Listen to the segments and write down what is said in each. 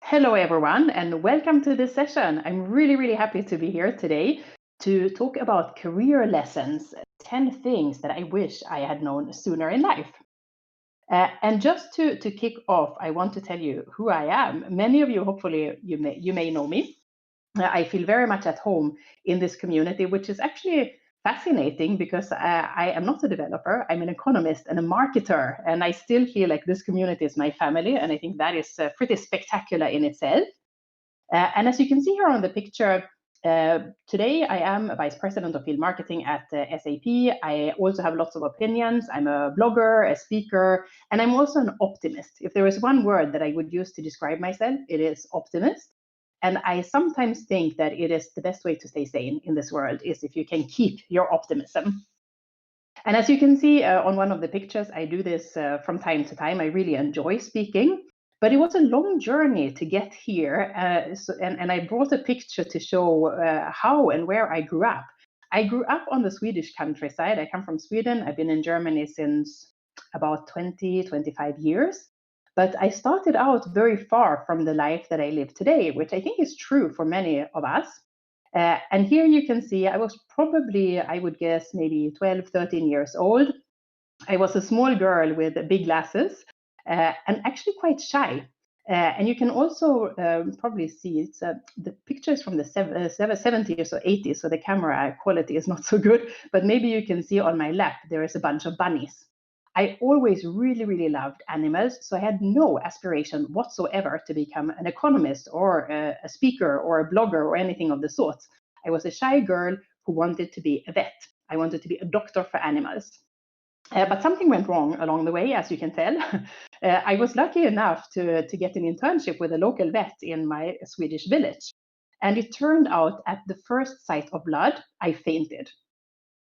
Hello, everyone, and welcome to this session. I'm really happy to be here today to talk about career lessons, 10 things that I wish I had known sooner in life. And just to kick off, I want to tell you who I am. Many of you, hopefully, you may know me. I feel very much at home in this community, which is actually fascinating because I am not a developer. I'm an economist and a marketer, and I still feel like this community is my family, and I think that is pretty spectacular in itself. And as you can see here on the picture, today I am a vice president of field marketing at SAP. I also have lots of opinions. I'm a blogger, a speaker, and I'm also an optimist. If there is one word that I would use to describe myself, it is optimist. And I sometimes think that it is the best way to stay sane in this world is if you can keep your optimism. And as you can see on one of the pictures, I do this from time to time. I really enjoy speaking, but it was a long journey to get here. And I brought a picture to show how and where I grew up. I grew up on the Swedish countryside. I come from Sweden. I've been in Germany since about 25 years. But I started out very far from the life that I live today, which I think is true for many of us. And here you can see I was probably, I would guess, maybe 12, 13 years old. I was a small girl with big glasses and actually quite shy. And you can also probably see the picture is from the 70s or 80s, so the camera quality is not so good. But maybe you can see on my lap there is a bunch of bunnies. I always really loved animals, so I had no aspiration whatsoever to become an economist or a speaker or a blogger or anything of the sort. I was a shy girl who wanted to be a vet. I wanted to be a doctor for animals. But something went wrong along the way, as you can tell. I was lucky enough to get an internship with a local vet in my Swedish village. And it turned out at the first sight of blood, I fainted,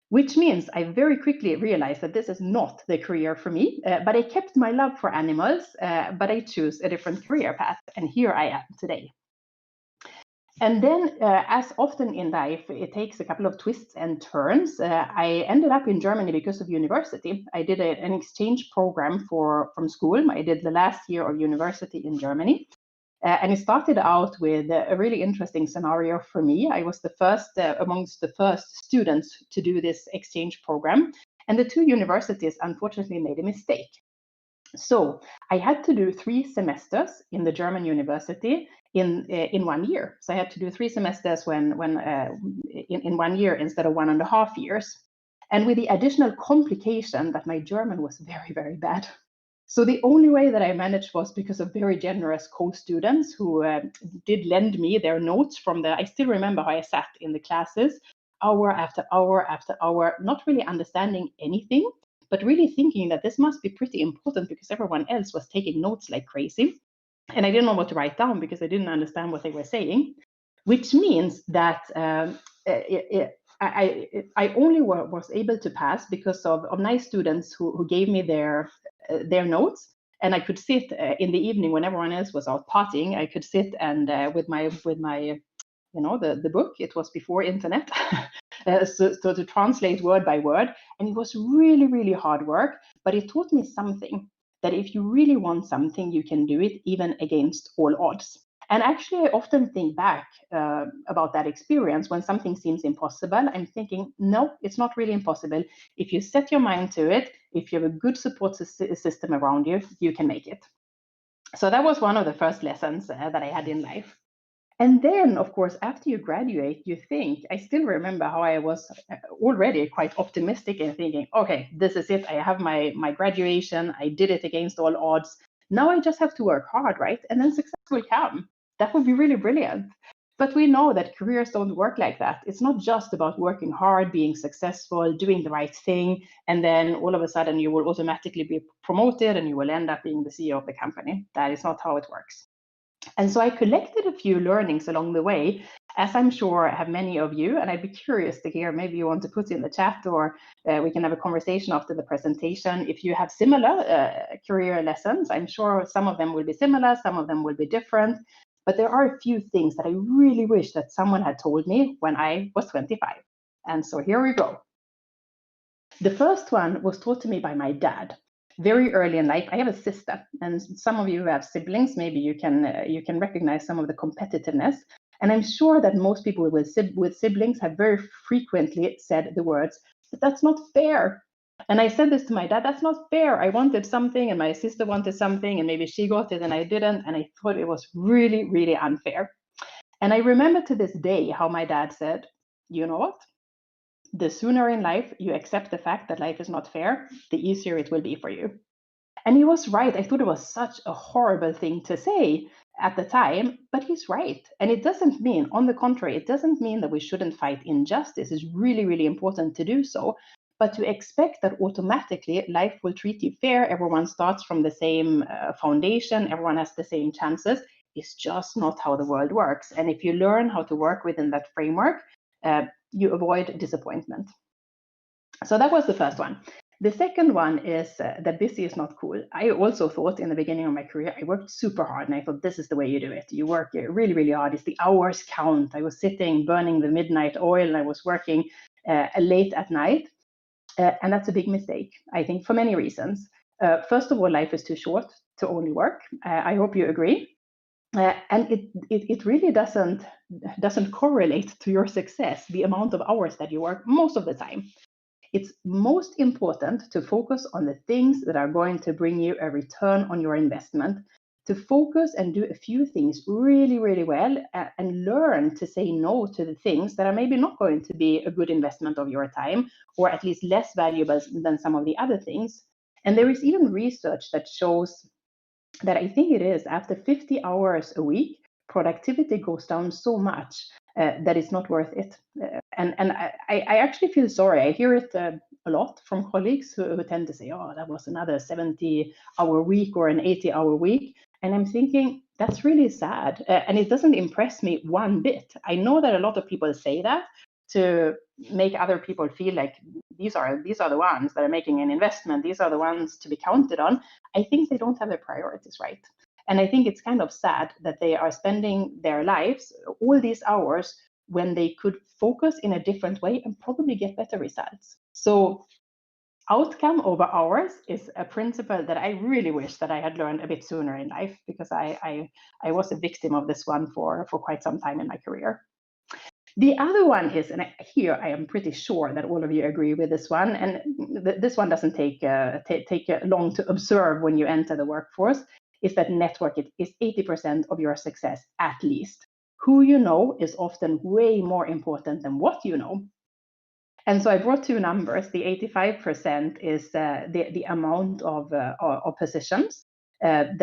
which means I very quickly realized that this is not the career for me. But I kept my love for animals, but I chose a different career path. And here I am today. And then, as often in life, it takes a couple of twists and turns. I ended up in Germany because of university. I did an exchange program from school. I did the last year of university in Germany. And it started out with a really interesting scenario for me. I was the first amongst the first students to do this exchange program. And the two universities unfortunately made a mistake. So I had to do 3 semesters in the German university in 1 year. So I had to do 3 semesters in 1 year instead of 1.5 years. And with the additional complication that my German was very bad. So the only way that I managed was because of very generous co-students who did lend me their notes I still remember how I sat in the classes, hour after hour after hour, not really understanding anything, but really thinking that this must be pretty important because everyone else was taking notes like crazy. And I didn't know what to write down because I didn't understand what they were saying, which means that I only was able to pass because of nice students who gave me their notes. And I could sit in the evening when everyone else was out partying. I could sit and with my the book. It was before internet, so to translate word by word. And it was really hard work, but it taught me something, that if you really want something, you can do it even against all odds. And actually, I often think back about that experience when something seems impossible. I'm thinking, no, it's not really impossible. If you set your mind to it, if you have a good support system around you, you can make it. So that was one of the first lessons that I had in life. And then, of course, after you graduate, you think, I still remember how I was already quite optimistic and thinking, okay, this is it. I have my graduation. I did it against all odds. Now I just have to work hard, right? And then success will come. That would be really brilliant. But we know that careers don't work like that. It's not just about working hard, being successful, doing the right thing, and then all of a sudden you will automatically be promoted and you will end up being the CEO of the company. That is not how it works. And so I collected a few learnings along the way, as I'm sure have many of you, and I'd be curious to hear, maybe you want to put in the chat or we can have a conversation after the presentation. If you have similar career lessons, I'm sure some of them will be similar, some of them will be different, but there are a few things that I really wish that someone had told me when I was 25. And so here we go. The first one was taught to me by my dad. very early in life. I have a sister, and some of you who have siblings, maybe you can recognize some of the competitiveness. And I'm sure that most people with siblings have very frequently said the words, "But that's not fair." And I said this to my dad, "That's not fair. I wanted something, and my sister wanted something, and maybe she got it and I didn't." And I thought it was really, really unfair. And I remember to this day how my dad said, "You know what? The sooner in life you accept the fact that life is not fair, the easier it will be for you." And he was right. I thought it was such a horrible thing to say at the time, but he's right. And it doesn't mean, on the contrary, it doesn't mean that we shouldn't fight injustice. It's really, really important to do so. But to expect that automatically life will treat you fair, everyone starts from the same foundation, everyone has the same chances, is just not how the world works. And if you learn how to work within that framework, you avoid disappointment. So that was the first one. The second one is that busy is not cool. I also thought in the beginning of my career, I worked super hard and I thought this is the way you do it. You work really, really hard. It's the hours count. I was sitting, burning the midnight oil, and I was working late at night. And that's a big mistake, I think, for many reasons. First of all, life is too short to only work. I hope you agree. And it really doesn't correlate to your success, the amount of hours that you work most of the time. It's most important to focus on the things that are going to bring you a return on your investment, to focus and do a few things really, really well, and learn to say no to the things that are maybe not going to be a good investment of your time, or at least less valuable than some of the other things. And there is even research that shows that, I think it is, after 50 hours a week, productivity goes down so much that it's not worth it. And I actually feel sorry. I hear it a lot from colleagues who tend to say, "Oh, that was another 70-hour week or an 80-hour week." And I'm thinking, that's really sad. And it doesn't impress me one bit. I know that a lot of people say that to make other people feel like these are the ones that are making an investment. These are the ones to be counted on. I think they don't have their priorities right. And I think it's kind of sad that they are spending their lives, all these hours, when they could focus in a different way and probably get better results. So outcome over hours is a principle that I really wish that I had learned a bit sooner in life, because I was a victim of this one for quite some time in my career. The other one is, and here I am pretty sure that all of you agree with this one, and this one doesn't take long to observe when you enter the workforce, is that network is 80% of your success at least. Who you know is often way more important than what you know. And so I brought two numbers. The 85% is the amount of positions that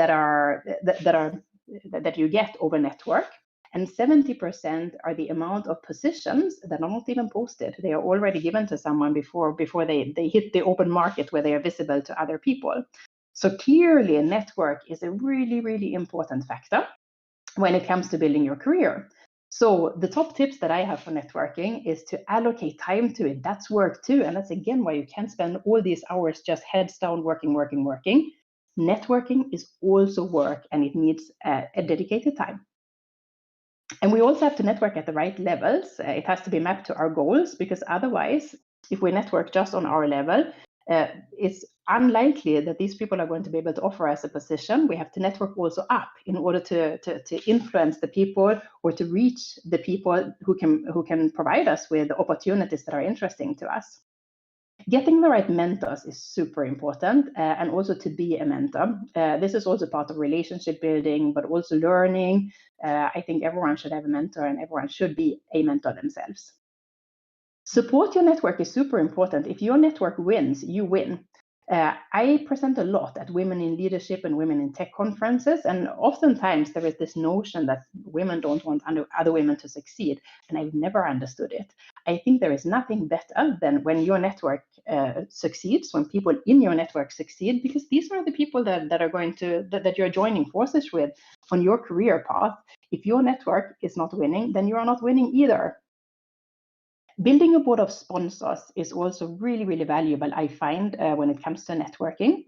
you get over network, and 70% are the amount of positions that are not even posted. They are already given to someone before they hit the open market where they are visible to other people. So clearly, a network is a really, really important factor when it comes to building your career. So the top tips that I have for networking is to allocate time to it. That's work too. And that's again why you can't spend all these hours just heads down working. Networking is also work, and it needs a dedicated time. And we also have to network at the right levels. It has to be mapped to our goals, because otherwise, if we network just on our level, it's unlikely that these people are going to be able to offer us a position. We have to network also up in order to influence the people, or to reach the people who can provide us with opportunities that are interesting to us. Getting the right mentors is super important, and also to be a mentor. This is also part of relationship building, but also learning. I think everyone should have a mentor, and everyone should be a mentor themselves. Support your network is super important. If your network wins, you win. I present a lot at Women in Leadership and Women in Tech conferences, and oftentimes there is this notion that women don't want other women to succeed, and I've never understood it. I think there is nothing better than when your network succeeds, when people in your network succeed, because these are the people that you're joining forces with on your career path. If your network is not winning, then you are not winning either. Building a board of sponsors is also really, really valuable, I find, when it comes to networking.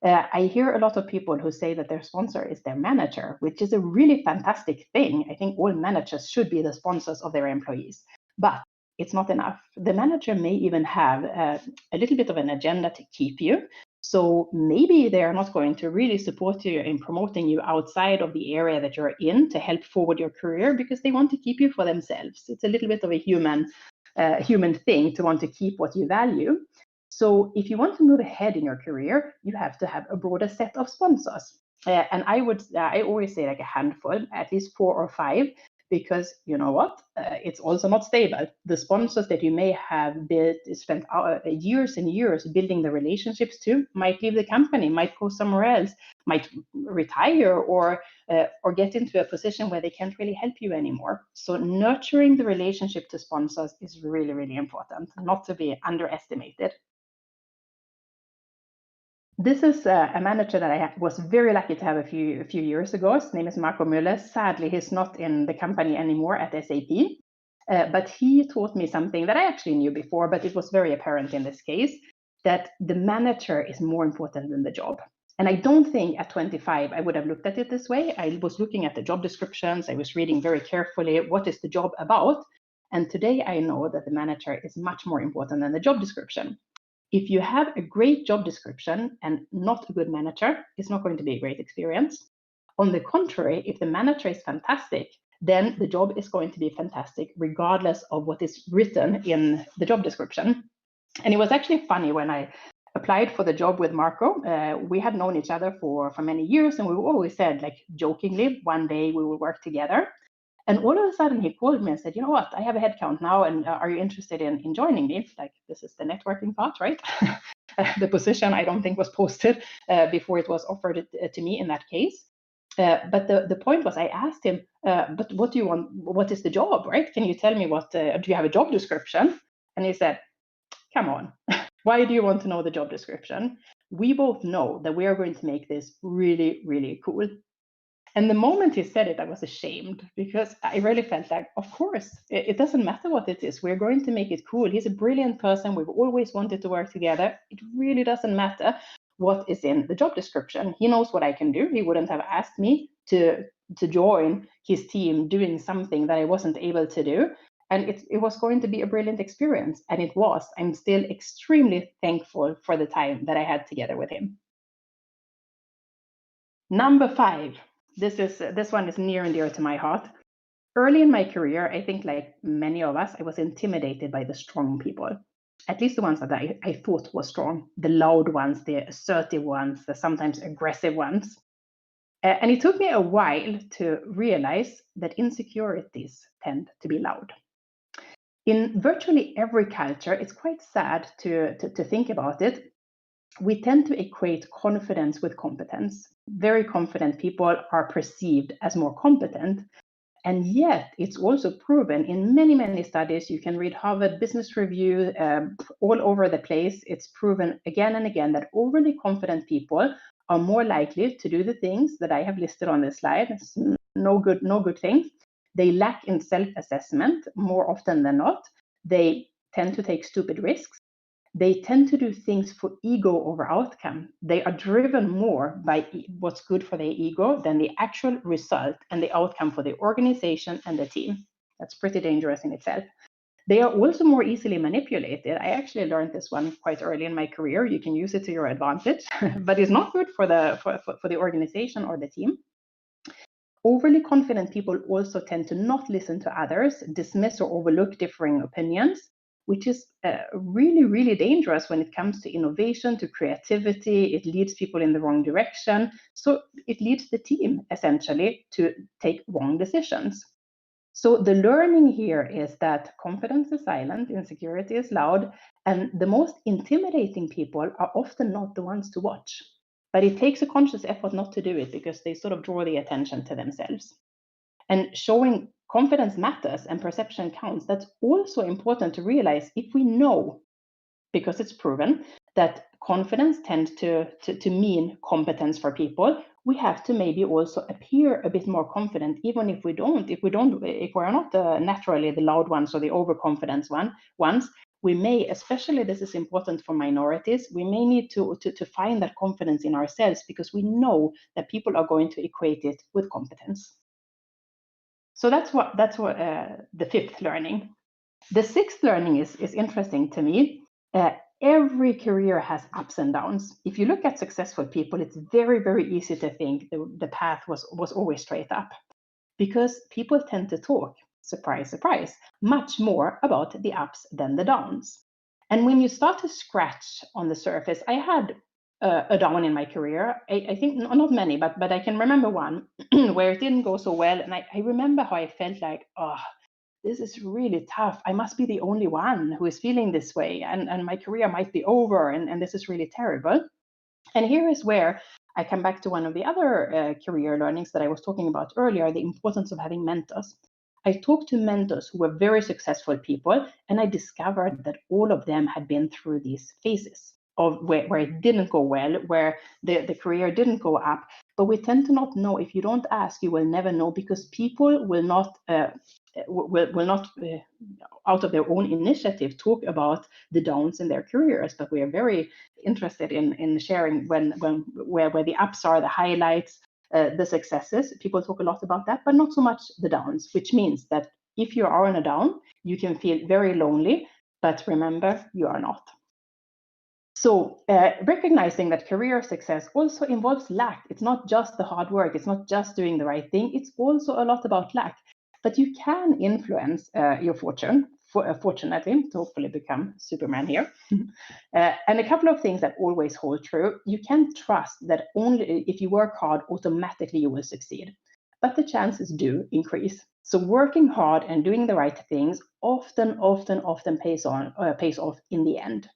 I hear a lot of people who say that their sponsor is their manager, which is a really fantastic thing. I think all managers should be the sponsors of their employees, but it's not enough. The manager may even have a little bit of an agenda to keep you. So maybe they are not going to really support you in promoting you outside of the area that you're in to help forward your career, because they want to keep you for themselves. It's a little bit of a human thing to want to keep what you value. So if you want to move ahead in your career, you have to have a broader set of sponsors. And I always say like a handful, at least 4 or 5, because you know what, it's also not stable. The sponsors that you may have spent years and years building the relationships to might leave the company, might go somewhere else, might retire, or get into a position where they can't really help you anymore. So nurturing the relationship to sponsors is really, really important, not to be underestimated. This is a manager that I was very lucky to have a few years ago. His name is Marco Müller. Sadly, he's not in the company anymore at SAP, but he taught me something that I actually knew before, but it was very apparent in this case, that the manager is more important than the job. And I don't think at 25 I would have looked at it this way. I was looking at the job descriptions. I was reading very carefully, what is the job about? And today I know that the manager is much more important than the job description. If you have a great job description and not a good manager, it's not going to be a great experience. On the contrary, if the manager is fantastic, then the job is going to be fantastic regardless of what is written in the job description. And it was actually funny when I applied for the job with Marco. We had known each other for many years, and we always said, like jokingly, one day we will work together. And all of a sudden he called me and said, you know what, I have a headcount now, and are you interested in joining me? Like, this is the networking part, right? The position I don't think was posted before it was offered to me in that case. But the point was, I asked him, but what do you want? What is the job, right? Can you tell me what, do you have a job description? And he said, come on, why do you want to know the job description? We both know that we are going to make this really, really cool. And the moment he said it, I was ashamed, because I really felt like, of course, it doesn't matter what it is. We're going to make it cool. He's a brilliant person. We've always wanted to work together. It really doesn't matter what is in the job description. He knows what I can do. He wouldn't have asked me to join his team doing something that I wasn't able to do. And it was going to be a brilliant experience. And it was. I'm still extremely thankful for the time that I had together with him. Number 5. This one is near and dear to my heart. Early in my career, I think like many of us, I was intimidated by the strong people, at least the ones that I thought were strong, the loud ones, the assertive ones, the sometimes aggressive ones. And it took me a while to realize that insecurities tend to be loud. In virtually every culture, it's quite sad to think about it. We tend to equate confidence with competence. Very confident people are perceived as more competent. And yet, it's also proven in many, many studies. You can read Harvard Business Review all over the place. It's proven again and again that overly confident people are more likely to do the things that I have listed on this slide. It's no good things. They lack in self-assessment more often than not. They tend to take stupid risks. They tend to do things for ego over outcome. They are driven more by what's good for their ego than the actual result and the outcome for the organization and the team. That's pretty dangerous in itself. They are also more easily manipulated. I actually learned this one quite early in my career. You can use it to your advantage, but it's not good for the organization or the team. Overly confident people also tend to not listen to others, dismiss or overlook differing opinions, which is really, really dangerous when it comes to innovation, to creativity. It leads people in the wrong direction. So it leads the team, essentially, to take wrong decisions. So the learning here is that confidence is silent, insecurity is loud, and the most intimidating people are often not the ones to watch. But it takes a conscious effort not to do it, because they sort of draw the attention to themselves. And showing confidence matters and perception counts. That's also important to realize. If we know, because it's proven, that confidence tends to mean competence for people, we have to maybe also appear a bit more confident, even if we're not naturally the loud ones or the overconfident ones. We may, especially this is important for minorities, we may need to find that confidence in ourselves, because we know that people are going to equate it with competence. So that's what the 5th learning. The 6th learning is interesting to me. every career has ups and downs. If you look at successful people, it's very, very easy to think the path was always straight up, because people tend to talk, surprise, surprise, much more about the ups than the downs. And when you start to scratch on the surface, I had a down in my career. I think not many, but I can remember one where it didn't go so well. And I remember how I felt like, oh, this is really tough. I must be the only one who is feeling this way, and my career might be over, and this is really terrible. And here is where I come back to one of the other career learnings that I was talking about earlier, the importance of having mentors. I talked to mentors who were very successful people, and I discovered that all of them had been through these phases of where it didn't go well, where the career didn't go up. But we tend to not know. If you don't ask, you will never know, because people will not out of their own initiative talk about the downs in their careers, but we are very interested in sharing where the ups are, the highlights, the successes. People talk a lot about that, but not so much the downs, which means that if you are on a down, you can feel very lonely, but remember, you are not. So recognizing that career success also involves luck. It's not just the hard work. It's not just doing the right thing. It's also a lot about luck. But you can influence your fortune, fortunately, to hopefully become Superman here. And a couple of things that always hold true. You can trust that only if you work hard, automatically you will succeed. But the chances do increase. So working hard and doing the right things often pays off in the end.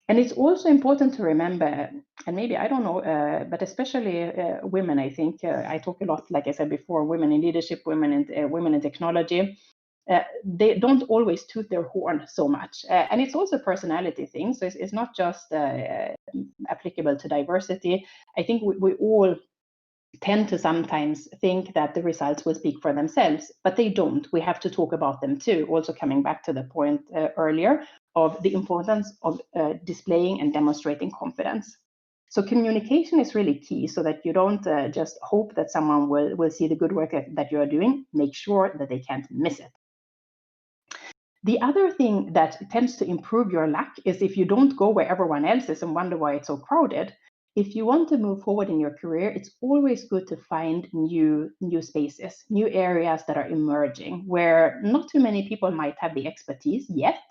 And it's also important to remember, and maybe I don't know, but especially women, I think I talk a lot, like I said before, women in leadership, women in technology. They don't always toot their horn so much, and it's also a personality thing. So it's not just applicable to diversity. I think we all tend to sometimes think that the results will speak for themselves, but they don't. We have to talk about them too. Also coming back to the point earlier of the importance of displaying and demonstrating confidence. So communication is really key, so that you don't just hope that someone will see the good work that you are doing. Make sure that they can't miss it. The other thing that tends to improve your luck is if you don't go where everyone else is and wonder why it's so crowded. If you want to move forward in your career, it's always good to find new spaces, new areas that are emerging, where not too many people might have the expertise yet.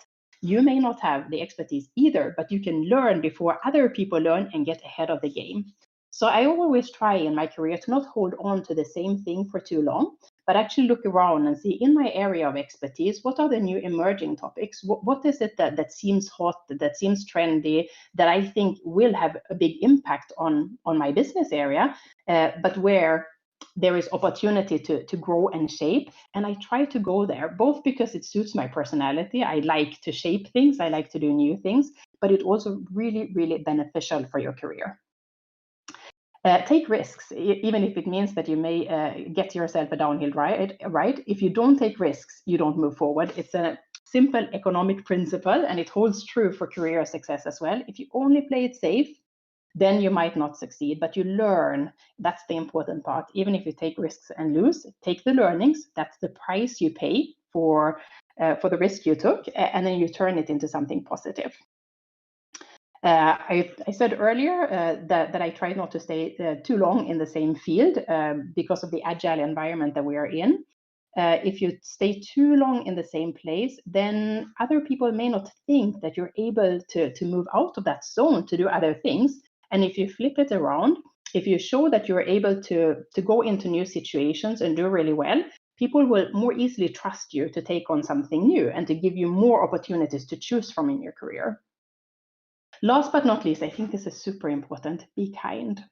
You may not have the expertise either, but you can learn before other people learn and get ahead of the game. So I always try in my career to not hold on to the same thing for too long, but actually look around and see, in my area of expertise, what are the new emerging topics? What is it that seems hot, that seems trendy, that I think will have a big impact on my business area, but where there is opportunity to grow and shape. And I try to go there, both because it suits my personality. I like to shape things. I like to do new things, but it's also really, really beneficial for your career. Take risks, even if it means that you may get yourself a downhill ride. Right? If you don't take risks, you don't move forward. It's a simple economic principle, and it holds true for career success as well. If you only play it safe, then you might not succeed, but you learn. That's the important part. Even if you take risks and lose, take the learnings. That's the price you pay for the risk you took, and then you turn it into something positive. I said earlier that I try not to stay too long in the same field because of the agile environment that we are in. If you stay too long in the same place, then other people may not think that you're able to move out of that zone to do other things. And if you flip it around, if you show that you're able to go into new situations and do really well, people will more easily trust you to take on something new and to give you more opportunities to choose from in your career. Last but not least, I think this is super important, be kind.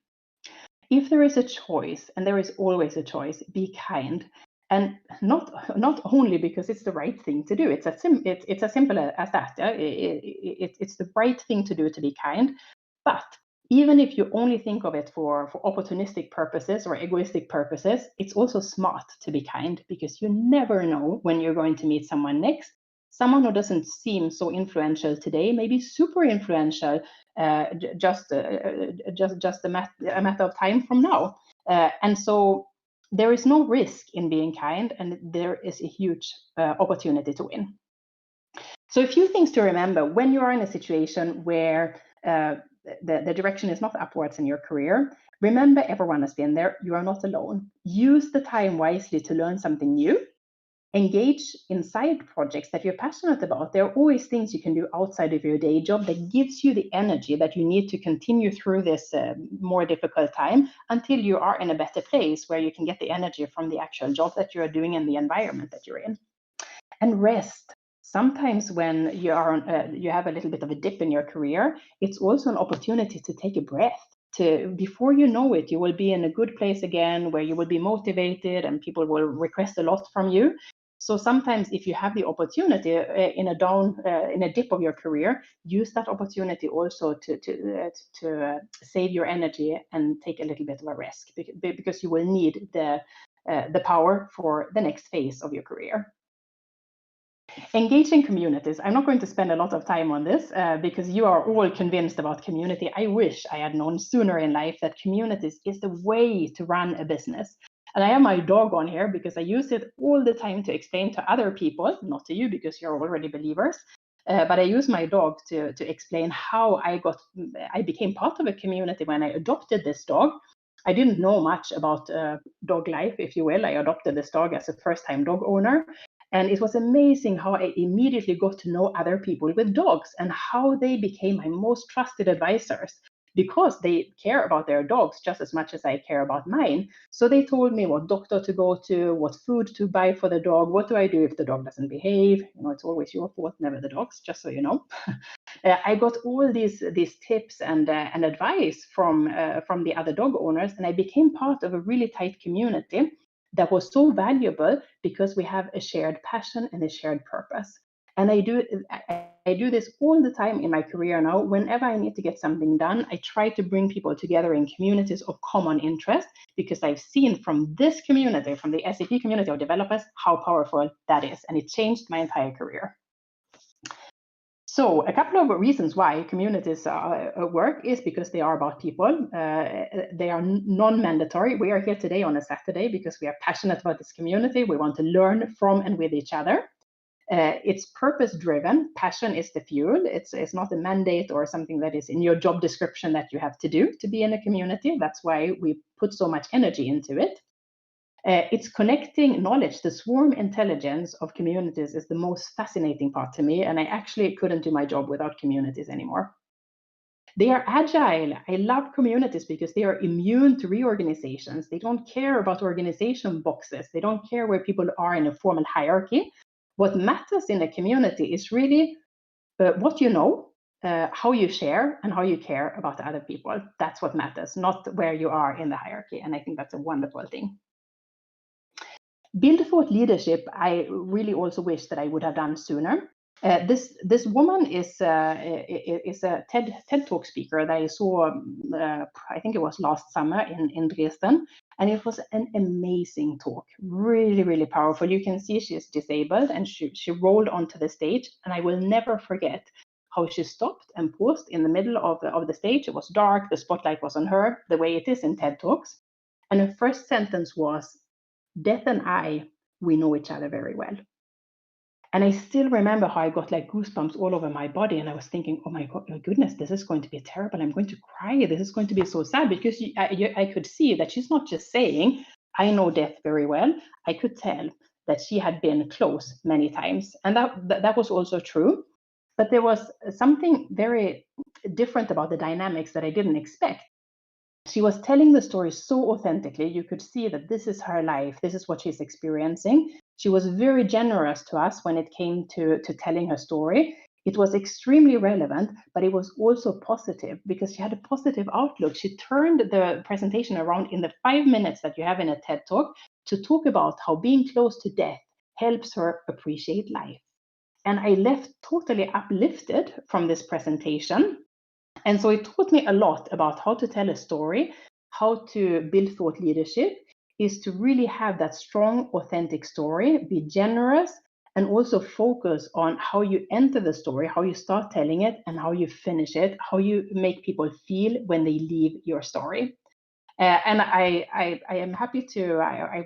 If there is a choice, and there is always a choice, be kind. And not only because it's the right thing to do. It's as simple as that. It's the right thing to do to be kind. But even if you only think of it for opportunistic purposes or egoistic purposes, it's also smart to be kind, because you never know when you're going to meet someone next. Someone who doesn't seem so influential today may be super influential just a matter of time from now. And so there is no risk in being kind, and there is a huge opportunity to win. So a few things to remember when you are in a situation where the direction is not upwards in your career. Remember, everyone has been there. You are not alone. Use the time wisely to learn something new. Engage in side projects that you're passionate about. There are always things you can do outside of your day job that gives you the energy that you need to continue through this more difficult time until you are in a better place where you can get the energy from the actual job that you're doing and the environment that you're in. And rest. Sometimes when you are you have a little bit of a dip in your career, it's also an opportunity to take a breath. To before you know it, you will be in a good place again, where you will be motivated and people will request a lot from you. So sometimes, if you have the opportunity in a dip of your career, use that opportunity also to save your energy and take a little bit of a rest, because you will need the power for the next phase of your career. Engaging communities. I'm not going to spend a lot of time on this because you are all convinced about community. I wish I had known sooner in life that communities is the way to run a business. And I have my dog on here because I use it all the time to explain to other people, not to you because you're already believers, but I use my dog to explain how I became part of a community when I adopted this dog. I didn't know much about dog life, if you will. I adopted this dog as a first-time dog owner. And it was amazing how I immediately got to know other people with dogs and how they became my most trusted advisors, because they care about their dogs just as much as I care about mine. So they told me what doctor to go to, what food to buy for the dog, what do I do if the dog doesn't behave. It's always your fault, never the dog's, just so you know. I got all these tips and advice from the other dog owners, and I became part of a really tight community that was so valuable because we have a shared passion and a shared purpose. And I do this all the time in my career now. Whenever I need to get something done, I try to bring people together in communities of common interest, because I've seen from this community, from the SAP community of developers, how powerful that is. And it changed my entire career. So a couple of reasons why communities work is because they are about people. They are non-mandatory. We are here today on a Saturday because we are passionate about this community. We want to learn from and with each other. It's purpose-driven. Passion is the fuel. It's not a mandate or something that is in your job description that you have to do to be in a community. That's why we put so much energy into it. It's connecting knowledge. The swarm intelligence of communities is the most fascinating part to me, and I actually couldn't do my job without communities anymore. They are agile. I love communities because they are immune to reorganizations. They don't care about organization boxes. They don't care where people are in a formal hierarchy. What matters in a community is really what you know, how you share, and how you care about other people. That's what matters, not where you are in the hierarchy. And I think that's a wonderful thing. Build thought leadership, I really also wish that I would have done sooner. This woman is a TED Talk speaker that I saw, I think it was last summer in Dresden, and it was an amazing talk, really, really powerful. You can see she's disabled, and she rolled onto the stage, and I will never forget how she stopped and paused in the middle of the stage. It was dark, the spotlight was on her, the way it is in TED Talks, and her first sentence was, "Death and I, we know each other very well." And I still remember how I got like goosebumps all over my body. And I was thinking, oh my goodness, this is going to be terrible. I'm going to cry. This is going to be so sad, because I could see that she's not just saying, I know death very well. I could tell that she had been close many times. And that was also true. But there was something very different about the dynamics that I didn't expect. She was telling the story so authentically. You could see that this is her life. This is what she's experiencing. She was very generous to us when it came to telling her story. It was extremely relevant, but it was also positive because she had a positive outlook. She turned the presentation around in the 5 minutes that you have in a TED Talk to talk about how being close to death helps her appreciate life. And I left totally uplifted from this presentation. And so it taught me a lot about how to tell a story, how to build thought leadership, is to really have that strong, authentic story, be generous, and also focus on how you enter the story, how you start telling it, and how you finish it, how you make people feel when they leave your story. And I am happy to, I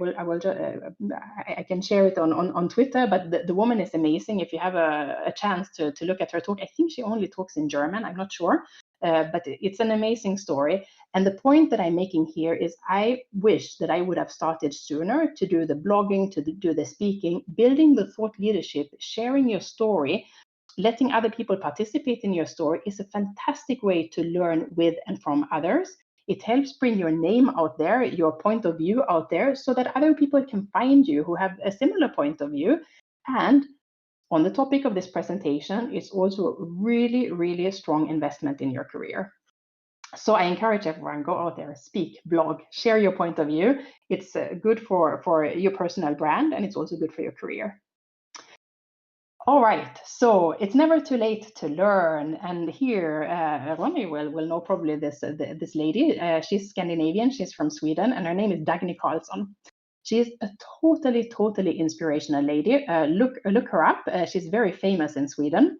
can share it on Twitter, but the woman is amazing. If you have a chance to look at her talk, I think she only talks in German, I'm not sure, but it's an amazing story. And the point that I'm making here is I wish that I would have started sooner to do the blogging, to do the speaking, building the thought leadership, sharing your story. Letting other people participate in your story is a fantastic way to learn with and from others. It helps bring your name out there, your point of view out there, so that other people can find you who have a similar point of view. And on the topic of this presentation, it's also really, really a strong investment in your career. So I encourage everyone, go out there, speak, blog, share your point of view. It's good for your personal brand, and it's also good for your career. All right, so it's never too late to learn. And here, Ronnie will know probably this lady. She's Scandinavian, she's from Sweden, and her name is Dagny Karlsson. She's a totally inspirational lady. Look her up. She's very famous in Sweden.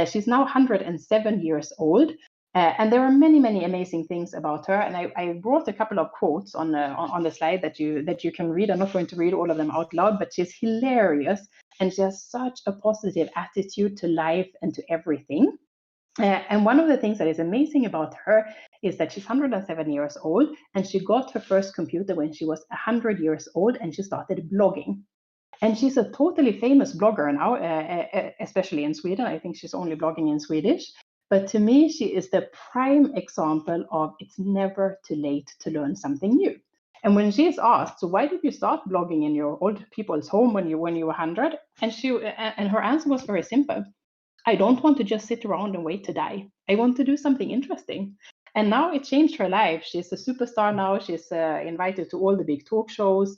She's now 107 years old. And there are many amazing things about her. And I brought a couple of quotes on the slide that you can read. I'm not going to read all of them out loud, but she's hilarious. And she has such a positive attitude to life and to everything. And one of the things that is amazing about her is that she's 107 years old, and she got her first computer when she was 100 years old, and she started blogging. And she's a totally famous blogger now, especially in Sweden. I think she's only blogging in Swedish. But to me, she is the prime example of it's never too late to learn something new. And when she is asked, so why did you start blogging in your old people's home when you were 100? And her answer was very simple. I don't want to just sit around and wait to die. I want to do something interesting. And now it changed her life. She's a superstar now. She's invited to all the big talk shows.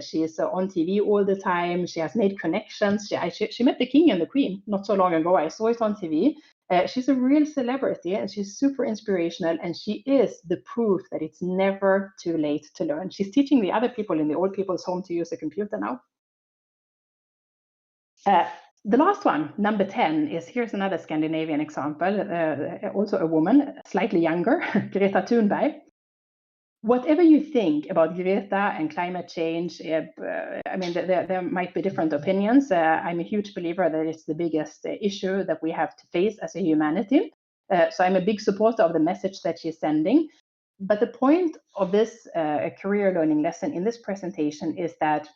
She is on TV all the time. She has made connections. She met the king and the queen not so long ago. I saw it on TV. She's a real celebrity, and she's super inspirational, and she is the proof that it's never too late to learn. She's teaching the other people in the old people's home to use a computer now. The last one, number 10, is here's another Scandinavian example, also a woman, slightly younger, Greta Thunberg. Whatever you think about Greta and climate change, I mean, there might be different opinions. I'm a huge believer that it's the biggest issue that we have to face as a humanity. So I'm a big supporter of the message that she's sending. But the point of this career learning lesson in this presentation is that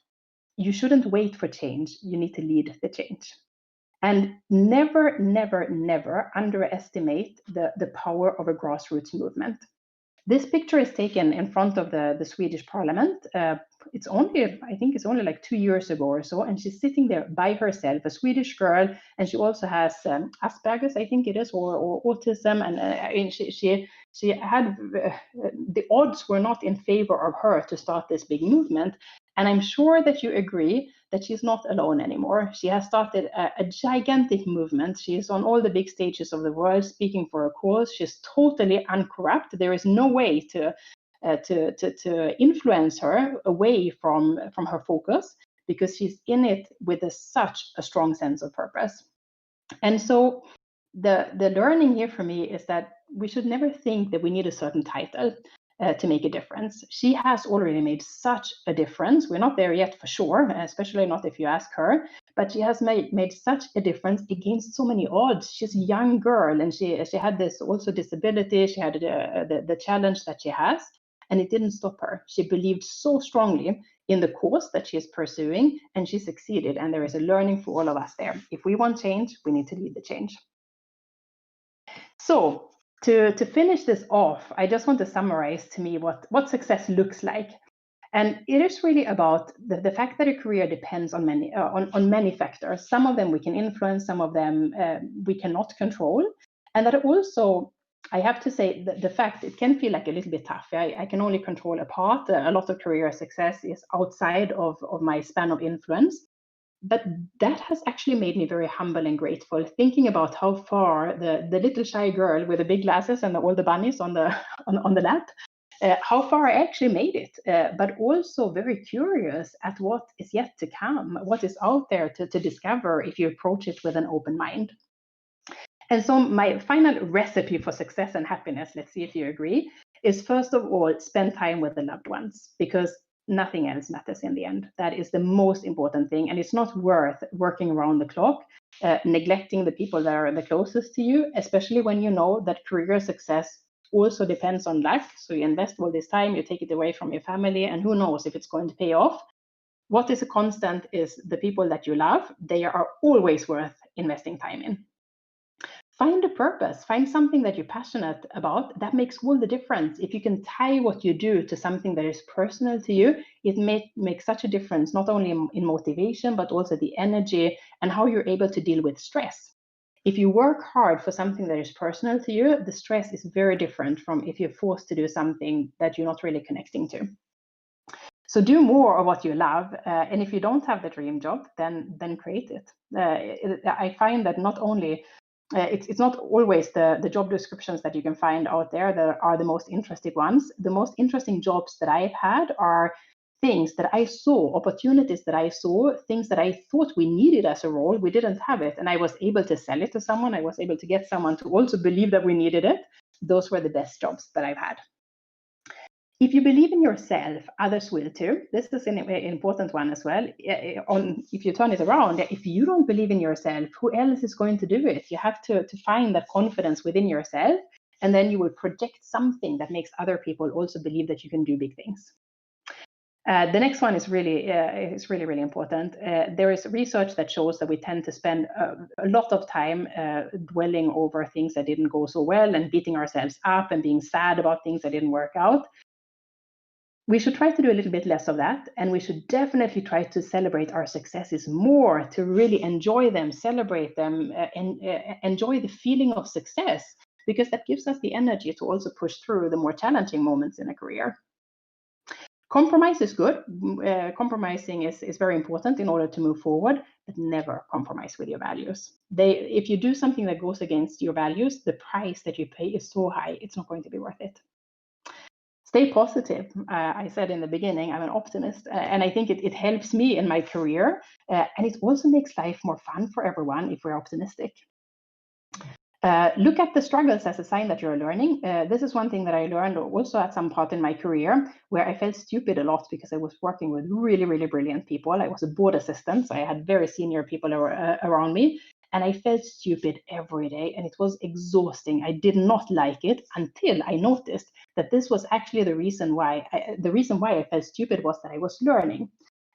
you shouldn't wait for change. You need to lead the change. And never underestimate the power of a grassroots movement. This picture is taken in front of the Swedish parliament. It's only, I think it's only like 2 years ago or so, and she's sitting there by herself, a Swedish girl, and she also has Asperger's, I think it is, or autism, and she had the odds were not in favor of her to start this big movement. And I'm sure that you agree that she's not alone anymore. She has started a gigantic movement. She is on all the big stages of the world speaking for a cause. She's totally uncorrupt. There is no way to influence her away from her focus, because she's in it with such a strong sense of purpose. And so the learning here for me is that we should never think that we need a certain title to make a difference. She has already made such a difference. We're not there yet for sure, especially not if you ask her, but she has made such a difference against so many odds. She's a young girl, and she had this also disability. She had the challenge that she has, and it didn't stop her. She believed so strongly in the cause that she is pursuing, and she succeeded. And there is a learning for all of us there. If we want change, we need to lead the change. So to finish this off, I just want to summarize to me what success looks like. And it is really about the fact that a career depends on many factors. Some of them we can influence, some of them we cannot control. And that also, I have to say, the fact it can feel like a little bit tough. I can only control a part. A lot of career success is outside of my span of influence. But that has actually made me very humble and grateful, thinking about how far the little shy girl with the big glasses and all the bunnies on the lap, how far I actually made it, but also very curious at what is yet to come, what is out there to discover if you approach it with an open mind. And so my final recipe for success and happiness, let's see if you agree, is, first of all, spend time with the loved ones, because nothing else matters in the end. That is the most important thing. And it's not worth working around the clock, neglecting the people that are the closest to you, especially when you know that career success also depends on luck. So you invest all this time, you take it away from your family, and who knows if it's going to pay off. What is a constant is the people that you love. They are always worth investing time in. Find a purpose, find something that you're passionate about. That makes all the difference. If you can tie what you do to something that is personal to you, it makes such a difference, not only in motivation, but also the energy and how you're able to deal with stress. If you work hard for something that is personal to you, the stress is very different from if you're forced to do something that you're not really connecting to. So do more of what you love, and if you don't have the dream job, then create it. I find that not only it's not always the job descriptions that you can find out there that are the most interesting ones. The most interesting jobs that I've had are things that I saw, opportunities that I saw, things that I thought we needed as a role. We didn't have it, and I was able to sell it to someone. I was able to get someone to also believe that we needed it. Those were the best jobs that I've had. If you believe in yourself, others will too. This is an important one as well. If you turn it around, if you don't believe in yourself, who else is going to do it? You have to find that confidence within yourself, and then you will project something that makes other people also believe that you can do big things. The next one is really important. There is research that shows that we tend to spend a lot of time dwelling over things that didn't go so well and beating ourselves up and being sad about things that didn't work out. We should try to do a little bit less of that, and we should definitely try to celebrate our successes more, to really enjoy them, celebrate them, and enjoy the feeling of success, because that gives us the energy to also push through the more challenging moments in a career. Compromise is good. Compromising is very important in order to move forward, but never compromise with your values. If you do something that goes against your values, the price that you pay is so high, it's not going to be worth it. Stay positive. I said in the beginning, I'm an optimist, and I think it helps me in my career, and it also makes life more fun for everyone if we're optimistic. Look at the struggles as a sign that you're learning. This is one thing that I learned also at some part in my career, where I felt stupid a lot because I was working with really, really brilliant people. I was a board assistant, so I had very senior people around me, and I felt stupid every day, and it was exhausting. I did not like it until I noticed that this was actually the reason why I felt stupid was that I was learning.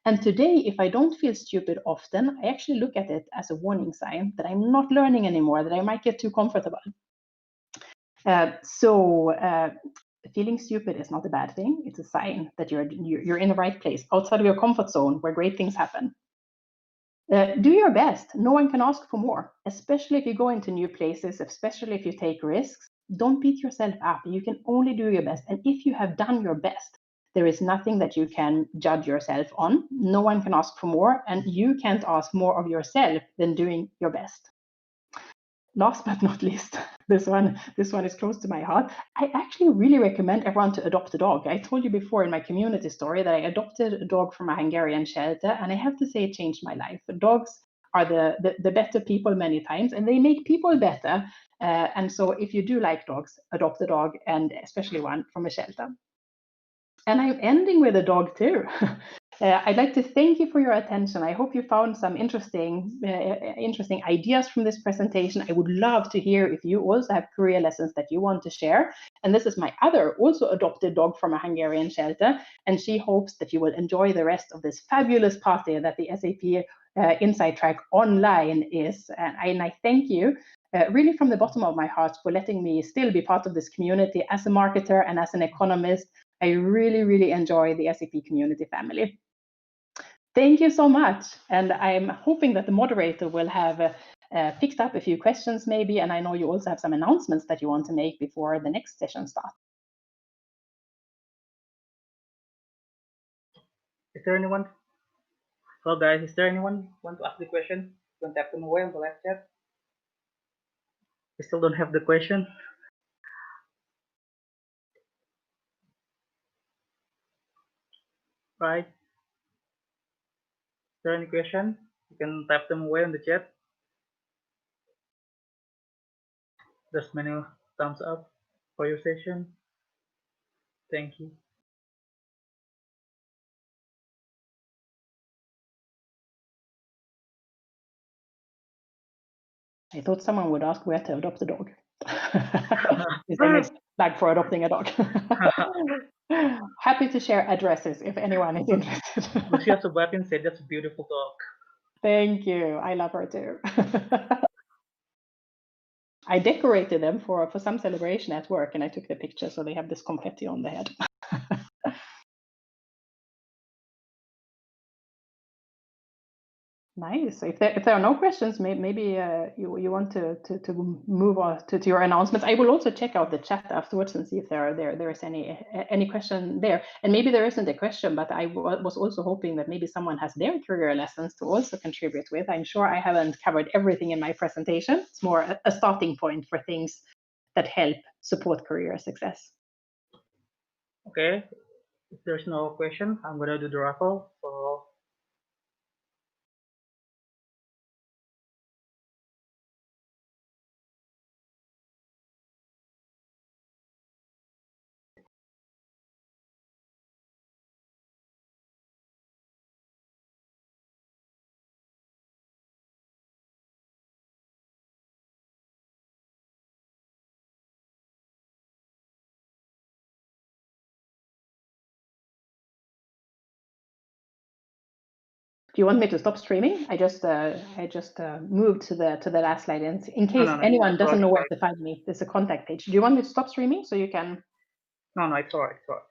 And today, if I don't feel stupid often, I actually look at it as a warning sign that I'm not learning anymore, that I might get too comfortable. Feeling stupid is not a bad thing. It's a sign that you're in the right place, outside of your comfort zone, where great things happen. Do your best. No one can ask for more, especially if you go into new places, especially if you take risks. Don't beat yourself up. You can only do your best. And if you have done your best, there is nothing that you can judge yourself on. No one can ask for more, and you can't ask more of yourself than doing your best. Last but not least, this one is close to my heart. I actually really recommend everyone to adopt a dog. I told you before in my community story that I adopted a dog from a Hungarian shelter, and I have to say it changed my life. Dogs are the better people many times, and they make people better. And so if you do like dogs, adopt a dog, and especially one from a shelter. And I'm ending with a dog too. I'd like to thank you for your attention. I hope you found some interesting ideas from this presentation. I would love to hear if you also have career lessons that you want to share. And this is my other also adopted dog from a Hungarian shelter. And she hopes that you will enjoy the rest of this fabulous party that the SAP Insight Track online is. And I thank you really from the bottom of my heart for letting me still be part of this community as a marketer and as an economist. I really, really enjoy the SAP community family. Thank you so much. And I'm hoping that the moderator will have picked up a few questions maybe, and I know you also have some announcements that you want to make before the next session starts. Is there anyone? Hello guys, is there anyone want to ask the question? You can tap them away on the live chat. We still don't have the question. Right. Is there any question? You can type them away on the chat. There's many thumbs up for your session. Thank you. I thought someone would ask where to adopt a dog. Is the next flag for adopting a dog. Happy to share addresses if anyone is interested. Lucia Subatin said that's a beautiful dog. Thank you. I love her too. I decorated them for some celebration at work, and I took the picture, so they have this confetti on the head. Nice. If there are no questions, maybe you want to move on to your announcements. I will also check out the chat afterwards and see if there is any question there. And maybe there isn't a question, but I was also hoping that maybe someone has their career lessons to also contribute with. I'm sure I haven't covered everything in my presentation. It's more a starting point for things that help support career success. Okay. If there's no question, I'm gonna do the raffle. So Do you want me to stop streaming? I just moved to the last slide, and in case anyone doesn't know where to find me, there's a contact page. Do you want me to stop streaming so you can? No, it's alright. It's alright.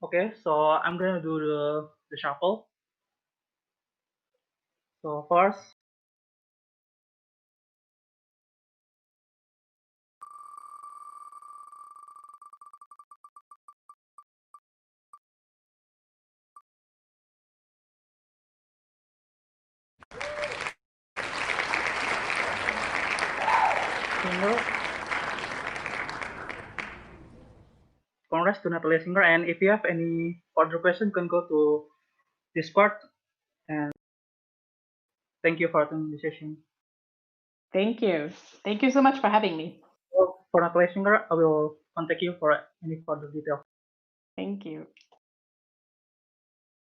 Okay, so I'm gonna do the shuffle. So first, singer. Congrats to Natalia Singer. And if you have any further question, you can go to Discord. And thank you for attending the session. Thank you. Thank you so much for having me. For Natalia Singer, I will contact you for any further details. Thank you.